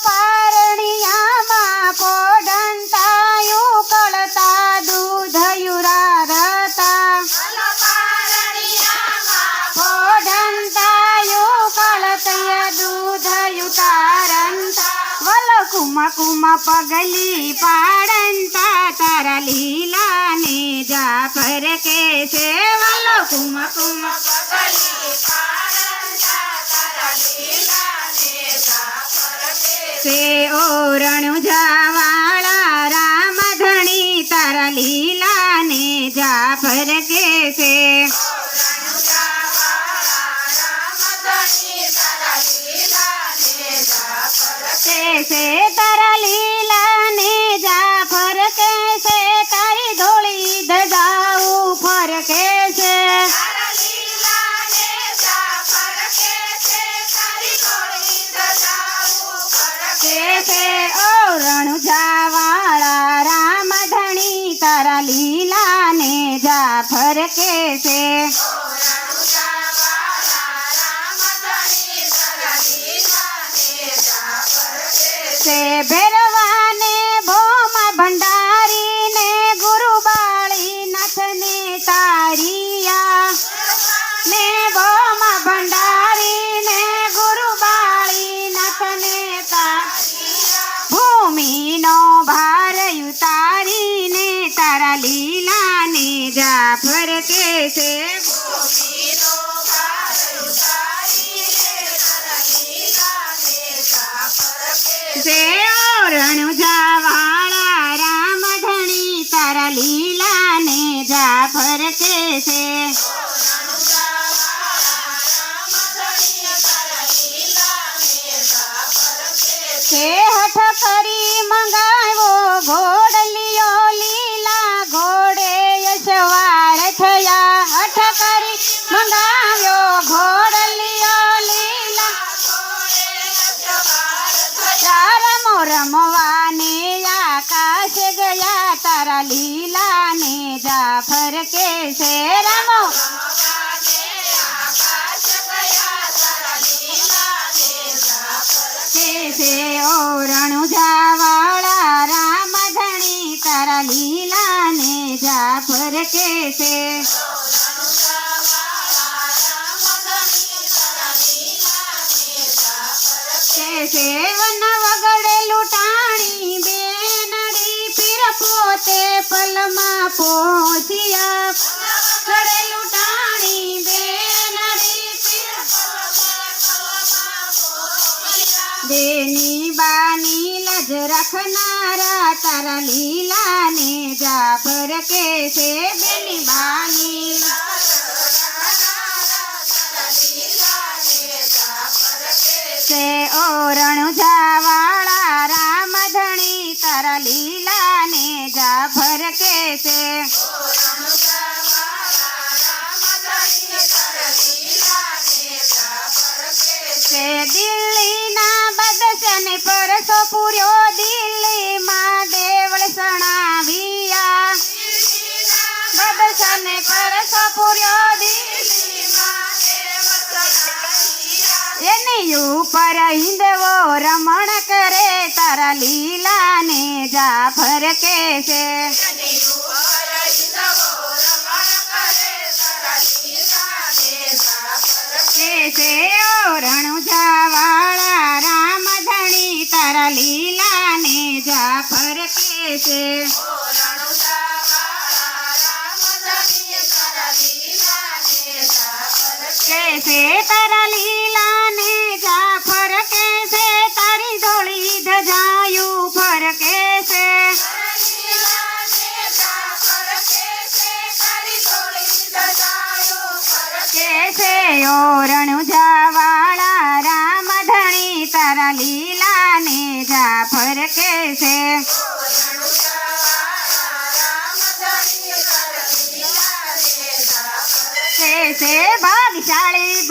પારણિયામાં પોઢંતાયું કળતા દૂધયું રારતા પોઢંતાયું કળતય દૂધયું તારંતા વલ કુમા કુમા પગલી પાડંતા તારા લીલા ને જાફર કે છે વલ કુમા કુમા પગલી પાડંતા તારા લીલા ને જાફર કે છે ઓ રણુજાવાળા રામ ધણી તારા લીલા ને જાફર કે છે તારા લીલા ને જાફર કે છે તારી ધોળી ધજાઉ ફર કે છે ઓ રણુજાવાળા રામ ધણી તારા લીલા ને જાફર કે છે ભેરવાને ભોમા ભંડારીને ગુરુબાળી નાથને તારિયા ને ભોમા ભંડારીને ગુરુબાળી નાથને તારિયા ભૂમિનો ભાર ઉતારીને તારા લીલા ને જાફર કે છે રણુજાવાળા રામ ધણી તારા લીલા ને જાફર કે છે હઠ કરી મંગાવ્યો ઘોડલિયો લીલા ઘોડે યશવાર થયા હઠ કરી મંગાવ્યો ઘોડલિયો લીલા રમવાને આકાશ ગયા તારા લીલા ને જાફર કે છે રમો ઓ રણુજાવાળા રામ ધણી તારા લીલા ને જાફર કે છે વન વગડે લૂંટાણી બેનડી પીર પોતે પલમાં પહોંચ્યા વગડે લૂંટાણી બેનડી પીર બેની બાની લજ રાખનારા તારા લીલા ને જાફર કે છે બેની બાની ઓ રણુજાવાળા રામ ધણી તારા લીલા ને જાફર કે છે દિલ્હીના બદશને પરસો પૂર્યો દિલ્હીમાં દેવળ સણાવ્યા બદશને પરસો પૂર્યો એની ઉપર હિંદવો રમણ કરે તારા લીલા ને જાફર કે છે ઓ રણુજાવાળા રામ ધણી તારા લીલા ને જાફર કે છે તારા લીલા ને જાફર કે છે તારી ધોળી ધજાયું ફર કે છે ઓ રણુજાવાળા રામ ધણી તારા લીલા ને જાફર કે છે ભાગશાળી